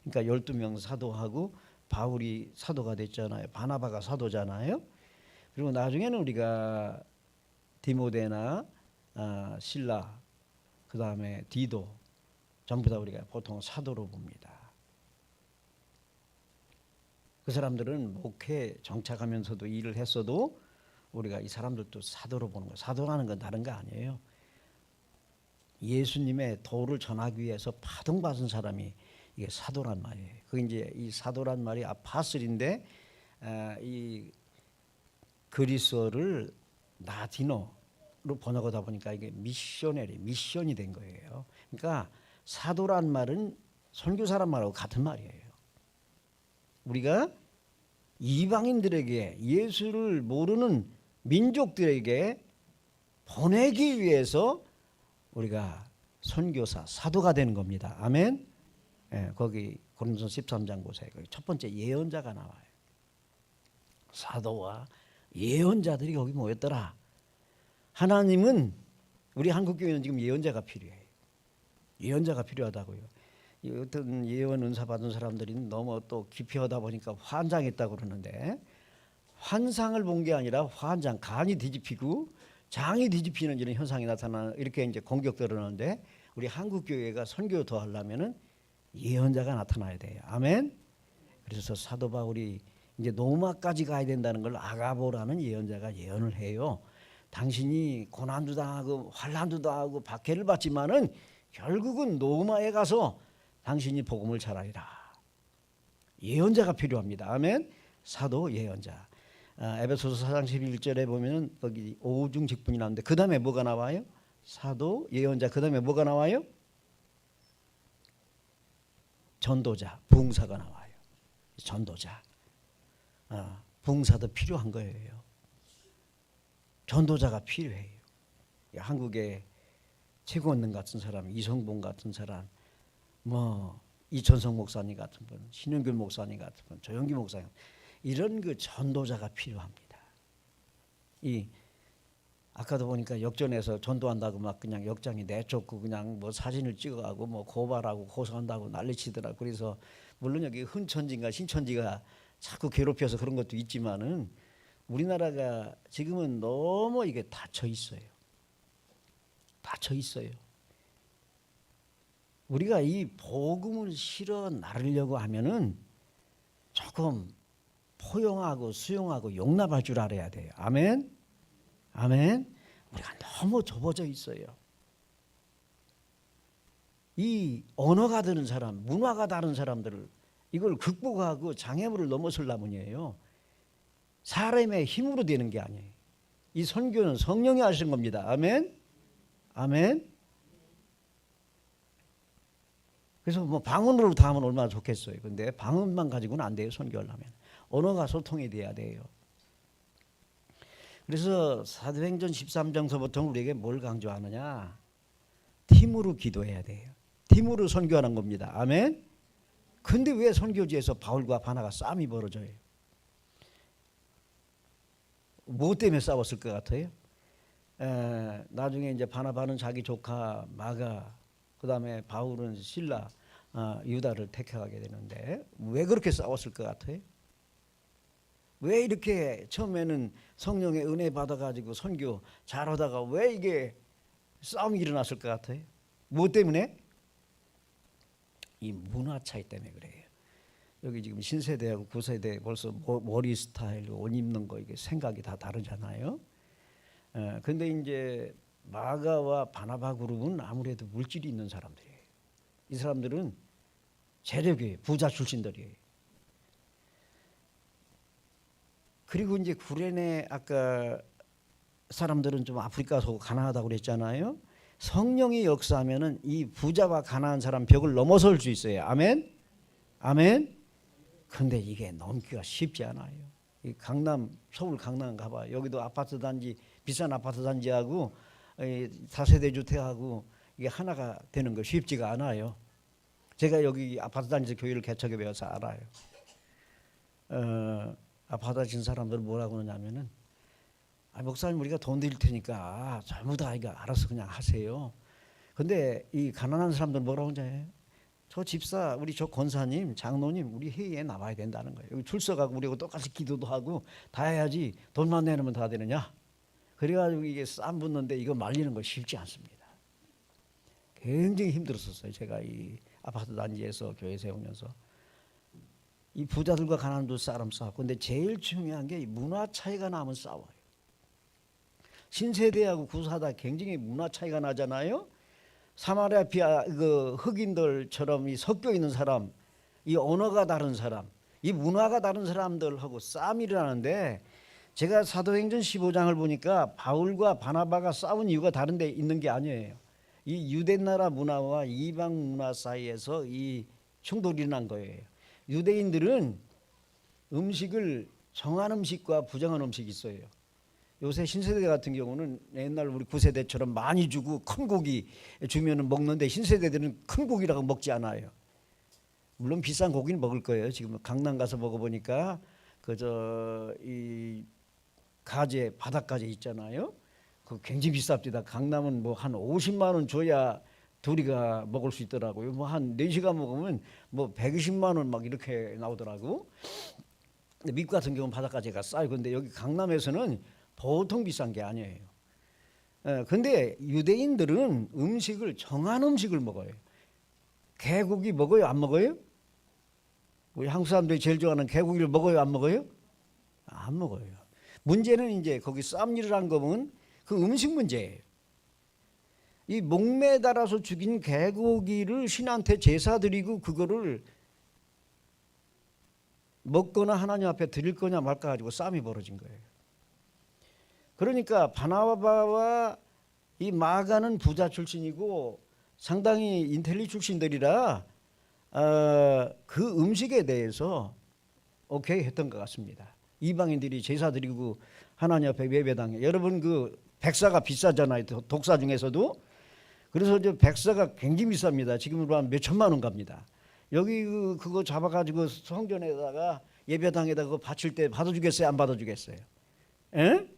그러니까 12명 사도하고 바울이 사도가 됐잖아요. 바나바가 사도잖아요. 그리고 나중에는 우리가 디모데나 실라, 그 다음에 디도 전부 다 우리가 보통 사도로 봅니다. 그 사람들은 목회 정착하면서도 일을 했어도 우리가 이 사람들도 사도로 보는 거예요. 사도라는 건 다른 거 아니에요. 예수님의 도를 전하기 위해서 파동받은 사람이 이게 사도란 말이에요. 그 이제 이 사도란 말이 아파슬인데 이 그리스어를 라틴어로 번역하다 보니까 이게 미션이 된 거예요. 그러니까 사도란 말은 선교사란 말하고 같은 말이에요. 우리가 이방인들에게, 예수를 모르는 민족들에게 보내기 위해서 우리가 선교사, 사도가 되는 겁니다. 아멘. 예, 거기 고린도서 13장 보세요. 거기 첫 번째 예언자가 나와요. 사도와 예언자들이 거기 모였더라. 하나님은, 우리 한국교회는 지금 예언자가 필요해요. 예언자가 필요하다고요. 어떤 예언 은사 받은 사람들이 너무 또 깊이 하다 보니까 환장했다고 그러는데, 환상을 본 게 아니라 환장, 간이 뒤집히고 장이 뒤집히는 이런 현상이 나타나, 이렇게 이제 공격들을 하는데, 우리 한국 교회가 선교 더 하려면은 예언자가 나타나야 돼요. 아멘. 그래서 사도 바울이 이제 로마까지 가야 된다는 걸 아가보라는 예언자가 예언을 해요. 당신이 고난도 당하고 환난도 당하고 박해를 받지만은 결국은 로마에 가서 당신이 복음을 전하리라. 예언자가 필요합니다. 아멘. 사도 예언자. 에베소서 4장 11절에 보면은 거기 오중 직분이 나오는데 그 다음에 뭐가 나와요? 사도 예언자. 그 다음에 뭐가 나와요? 전도자, 부흥사가 나와요. 전도자. 부흥사도 필요한 거예요. 전도자가 필요해요. 한국에 최고원능 같은 사람, 이성봉 같은 사람, 뭐 이천성 목사님 같은 분, 신윤균 목사님 같은 분, 조영기 목사님, 이런 그 전도자가 필요합니다. 이 아까도 보니까 역전해서 전도한다고 막 그냥 역장이 내쫓고 그냥 뭐 사진을 찍어가고 뭐 고발하고 고소한다고 난리치더라고. 그래서 물론 여기 흔천지인가 신천지가 자꾸 괴롭혀서 그런 것도 있지만은 우리나라가 지금은 너무 이게 닫혀 있어요. 닫혀 있어요. 우리가 이 복음을 실어 나르려고 하면은 조금 포용하고 수용하고 용납할 줄 알아야 돼요. 아멘. 아멘. 우리가 너무 좁아져 있어요. 이 언어가 다른 사람, 문화가 다른 사람들을 이걸 극복하고 장애물을 넘어서려면이에요. 사람의 힘으로 되는 게 아니에요. 이 선교는 성령이 하신 겁니다. 아멘. 아멘. 그래서 뭐 방언으로 다 하면 얼마나 좋겠어요. 근데 방언만 가지고는 안 돼요. 선교하려면 언어가 소통이 돼야 돼요. 그래서 사도행전 13장서부터 우리에게 뭘 강조하느냐? 팀으로 기도해야 돼요. 팀으로 선교하는 겁니다. 아멘. 근데 왜 선교지에서 바울과 바나가 싸움이 벌어져요? 뭐 때문에 싸웠을 것 같아요? 나중에 이제 바나바는 자기 조카 마가, 그 다음에 바울은 실라, 유다를 택하게 되는데 왜 그렇게 싸웠을 것 같아요? 왜 이렇게 처음에는 성령의 은혜 받아가지고 선교 잘하다가 왜 이게 싸움이 일어났을 것 같아요? 뭐 때문에? 이 문화 차이 때문에 그래요. 여기 지금 신세대하고 구세대 벌써 머리 스타일, 옷 입는 거 이게 생각이 다 다르잖아요. 근데 이제 마가와 바나바 그룹은 아무래도 물질이 있는 사람들이에요. 이 사람들은 재력이에요. 부자 출신들이에요. 그리고 이제 구레네 아까 사람들은 좀 아프리카 속 가난하다고 그랬잖아요. 성령이 역사하면은 이 부자와 가난한 사람 벽을 넘어설 수 있어요. 아멘. 아멘. 근데 이게 넘기가 쉽지 않아요. 이 강남, 서울 강남 가봐. 여기도 아파트 단지, 비싼 아파트 단지하고 다세대 주택하고 이게 하나가 되는 거 쉽지가 않아요. 제가 여기 아파트 단지에서 교회를 개척해 배워서 알아요. 아파트 진 사람들은 뭐라고 하냐면은, 목사님 우리가 돈 드릴 테니까 전부 다 이거 알아서 그냥 하세요. 근데 이 가난한 사람들은 뭐라고 하냐? 저 집사, 우리 저 권사님, 장로님, 우리 회의에 나와야 된다는 거예요. 여기 출석하고 우리하고 똑같이 기도도 하고 다 해야지 돈만 내놓으면 다 되느냐? 그래가지고 이게 싸움 붙는데 이거 말리는 거 쉽지 않습니다. 굉장히 힘들었었어요. 제가 이 아파트 단지에서 교회 세우면서 이 부자들과 가난한 사람 싸웠고, 근데 제일 중요한 게 문화 차이가 나면 싸워요. 신세대하고 구사다 굉장히 문화 차이가 나잖아요. 사마리아 그 흑인들처럼 이 섞여 있는 사람, 이 언어가 다른 사람, 이 문화가 다른 사람들하고 싸움이 일어나는데, 제가 사도행전 15장을 보니까 바울과 바나바가 싸운 이유가 다른 데 있는 게 아니에요. 이 유대 나라 문화와 이방 문화 사이에서 이 충돌이 일어난 거예요. 유대인들은 음식을 정한 음식과 부정한 음식이 있어요. 요새 신세대 같은 경우는 옛날 우리 구세대처럼 많이 주고 큰 고기 주면은 먹는데, 신세대들은 큰 고기라고 먹지 않아요. 물론 비싼 고기는 먹을 거예요. 지금 강남 가서 먹어보니까 그저 이 가재, 바닷가재 있잖아요. 그 굉장히 비쌉니다. 강남은 뭐 한 50만 원 줘야 둘이가 먹을 수 있더라고요. 뭐 한 4시간 먹으면 뭐 120만 원 막 이렇게 나오더라고. 근데 미국 같은 경우는 바닷가재가 싸요. 근데 여기 강남에서는 보통 비싼 게 아니에요. 근데 유대인들은 음식을 정한 음식을 먹어요. 개고기 먹어요? 안 먹어요? 우리 한국 사람들이 제일 좋아하는 개고기를 먹어요? 안 먹어요? 안 먹어요. 문제는 이제 거기 싸움 일어난 거면 그 음식 문제예요. 이 목매달아서 죽인 개고기를 신한테 제사 드리고 그거를 먹거나 하나님 앞에 드릴 거냐 말까 가지고 싸움이 벌어진 거예요. 그러니까 바나바와 이 마가는 부자 출신이고 상당히 인텔리 출신들이라 그 음식에 대해서 오케이 했던 것 같습니다. 이방인들이 제사 드리고 하나님 앞에 예배당에, 여러분 그 백사가 비싸잖아요. 독사 중에서도. 그래서 이제 백사가 굉장히 비쌉니다. 지금으로 한 몇 천만 원 갑니다. 여기 그거 잡아가지고 성전에다가 예배당에다가 그거 바칠 때 받아주겠어요? 안 받아주겠어요? 에?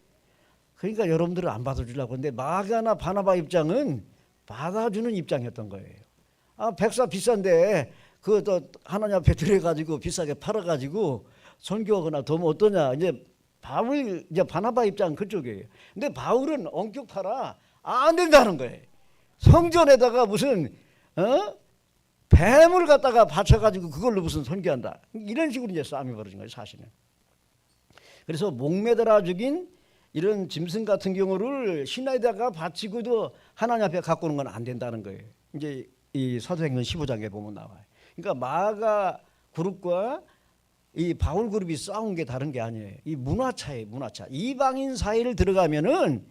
그러니까 여러분들은 안 받아주려고 하는데, 마가나 바나바 입장은 받아주는 입장이었던 거예요. 백사 비싼데 그거 하나님 앞에 들여가지고 비싸게 팔아가지고 선교하거나 도면 어떠냐. 이제 바나바 입장은 그쪽이에요. 근데 바울은 엄격 팔아 안 된다는 거예요. 성전에다가 무슨 뱀을 갖다가 바쳐가지고 그걸로 무슨 선교한다. 이런 식으로 이제 싸움이 벌어진 거예요, 사실은. 그래서 목매달아 죽인 이런 짐승 같은 경우를 신에다가 바치고도 하나님 앞에 갖고 오는 건 안 된다는 거예요. 이제 이 사도행전 15장에 보면 나와요. 그러니까 마가 그룹과 이 바울 그룹이 싸운 게 다른 게 아니에요. 이 문화차예요, 문화차. 이방인 사이를 들어가면은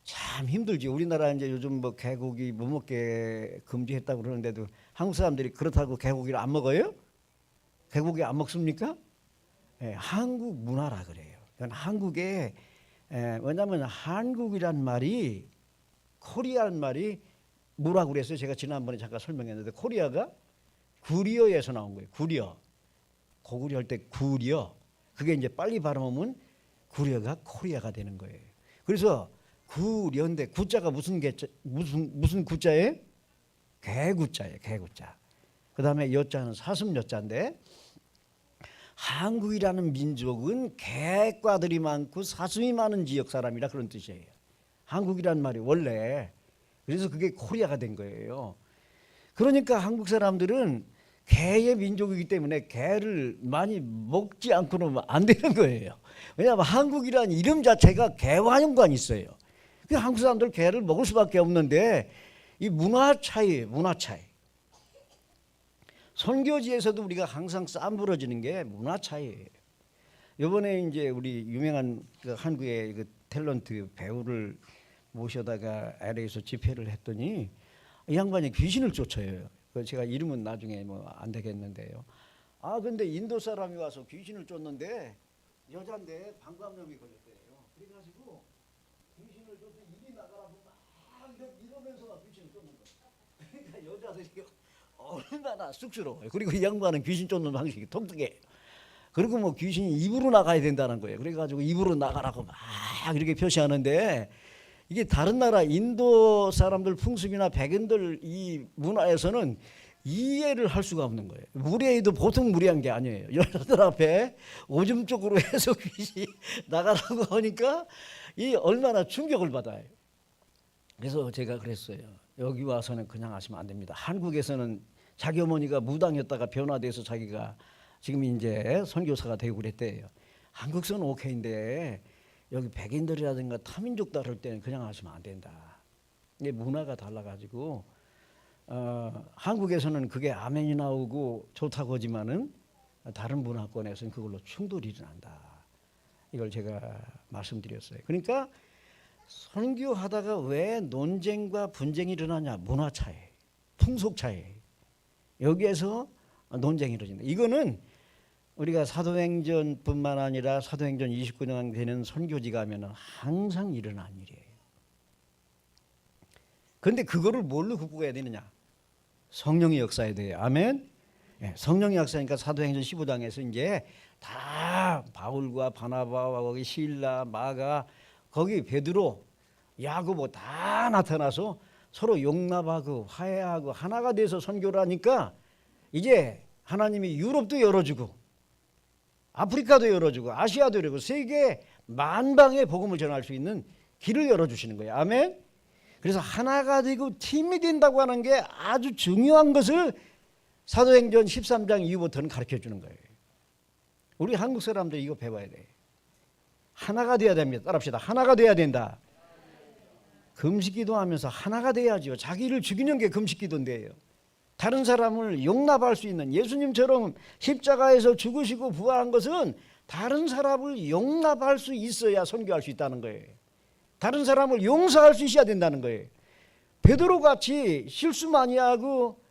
참 힘들지. 우리나라 이제 요즘 뭐 개고기 못 먹게 금지했다고 그러는데도 한국 사람들이 그렇다고 개고기를 안 먹어요? 개고기 안 먹습니까? 예, 한국 문화라 그래요. 한국에 왜냐하면 한국이란 말이 코리아란 말이 뭐라고 그랬어요? 제가 지난번에 잠깐 설명했는데 코리아가 구리어에서 나온 거예요. 구리어. 고구려 할 때 구리어. 그게 이제 빨리 발음하면 구리어가 코리아가 되는 거예요. 그래서 구려인데 구자가 무슨 구자예요? 개구자예요. 개구자. 그다음에 여자는 사슴 여자인데 한국이라는 민족은 개과들이 많고 사슴이 많은 지역 사람이라 그런 뜻이에요. 한국이란 말이 원래 그래서 그게 코리아가 된 거예요. 그러니까 한국 사람들은 개의 민족이기 때문에 개를 많이 먹지 않고는 안 되는 거예요. 왜냐하면 한국이라는 이름 자체가 개와 연관이 있어요. 한국 사람들 개를 먹을 수밖에 없는데 이 문화 차이예요. 문화 차이. 선교지에서도 우리가 항상 싸움 벌어지는 게 문화 차이예요. 이번에 이제 우리 유명한 그 한국의 그 탤런트 배우를 모셔다가 LA에서 집회를 했더니 이 양반이 귀신을 쫓아요. 제가 이름은 나중에 뭐 안 되겠는데요. 아 근데 인도 사람이 와서 귀신을 쫓는데 여자인데 방광염이 걸렸대요. 그래가지고 귀신을 쫓아 입이 나가라고 막 이러면서 막 귀신을 쫓는 거예요. 그러니까 여자들이 얼마나 쑥스러워요. 그리고 이 양반은 귀신 쫓는 방식이 독특해요. 그리고 뭐 귀신이 입으로 나가야 된다는 거예요. 그래가지고 입으로 나가라고 막 이렇게 표시하는데 이게 다른 나라 인도 사람들 풍습이나 백인들 이 문화에서는 이해를 할 수가 없는 거예요. 무례해도 보통 무례한 게 아니에요. 여자들 앞에 오줌 쪽으로 해서 귀신이 나가라고 하니까 이 얼마나 충격을 받아요. 그래서 제가 그랬어요. 여기 와서는 그냥 하시면 안 됩니다. 한국에서는 자기 어머니가 무당이었다가 변화돼서 자기가 지금 이제 선교사가 되고 그랬대요. 한국서는 오케이인데 여기 백인들이라든가 타민족 다룰 때는 그냥 하시면 안 된다. 이게 문화가 달라가지고 한국에서는 그게 아멘이 나오고 좋다고 하지만은 다른 문화권에서는 그걸로 충돌이 일어난다. 이걸 제가 말씀드렸어요. 그러니까 선교하다가 왜 논쟁과 분쟁이 일어나냐? 문화 차이, 풍속 차이. 여기에서 논쟁이 일어난다. 이거는 우리가 사도행전뿐만 아니라 사도행전 29년 되는 선교지 가면은 항상 일어난 일이에요. 그런데 그거를 뭘로 극복해야 되느냐? 성령의 역사에 대해. 아멘. 네, 성령의 역사니까 사도행전 15장에서 이제 다 바울과 바나바와 거기 실라, 마가, 거기 베드로, 야고보 다 나타나서 서로 용납하고 화해하고 하나가 돼서 선교를 하니까 이제 하나님이 유럽도 열어주고 아프리카도 열어주고 아시아도 열어주고 세계 만방에 복음을 전할 수 있는 길을 열어주시는 거예요. 아멘. 그래서 하나가 되고 팀이 된다고 하는 게 아주 중요한 것을 사도행전 13장 이후부터는 가르쳐주는 거예요. 우리 한국 사람들 이거 배워야 돼. 하나가 돼야 됩니다. 따라합시다. 하나가 돼야 된다. 금식기도 하면서 하나가 돼야죠. 자기를 죽이는 게 금식기도인데요. 다른 사람을 용납할 수 있는 예수님처럼 십자가에서 죽으시고 부활한 것은 다른 사람을 용납할 수 있어야 선교할 수 있다는 거예요. 다른 사람을 용서할 수 있어야 된다는 거예요. 베드로같이 실수 많이 하고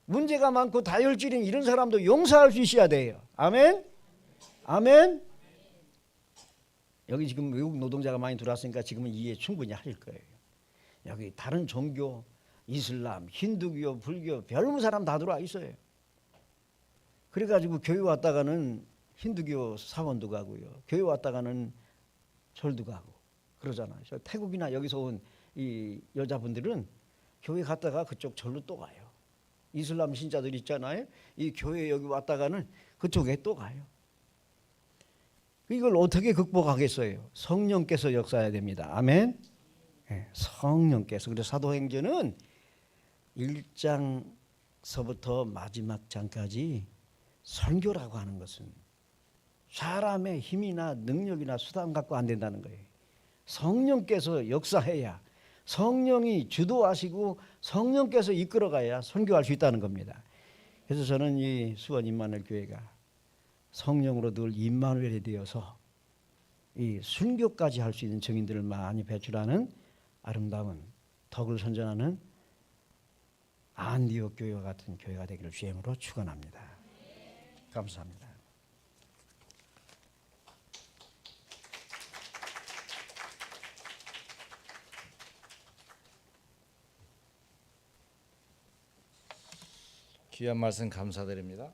문제가 많고 다혈질인 이런 사람도 용서할 수 있어야 돼요. 아멘. 아멘. 여기 지금 외국 노동자가 많이 들어왔으니까 지금은 이해 충분히 하실 거예요. 여기 다른 종교, 이슬람, 힌두교, 불교 별무 사람 다 들어와 있어요. 그래가지고 교회 왔다가는 힌두교 사원도 가고요. 교회 왔다가는 절도 가고 그러잖아요. 태국이나 여기서 온 이 여자분들은 교회 갔다가 그쪽 절로 또 가요. 이슬람 신자들 있잖아요. 이 교회 여기 왔다가는 그쪽에 또 가요. 이걸 어떻게 극복하겠어요? 성령께서 역사해야 됩니다. 아멘. 예, 성령께서. 그래서 사도행전은 1장서부터 마지막 장까지 선교라고 하는 것은 사람의 힘이나 능력이나 수단 갖고 안 된다는 거예요. 성령께서 역사해야, 성령이 주도하시고 성령께서 이끌어가야 선교할 수 있다는 겁니다. 그래서 저는 이 수원 임마누엘 교회가 성령으로 늘 임마누엘이 되어서 이 순교까지 할 수 있는 증인들을 많이 배출하는 아름다운 덕을 선전하는 안디옥 교회와 같은 교회가 되기를 주임으로 축원합니다. 감사합니다. 귀한 말씀 감사드립니다.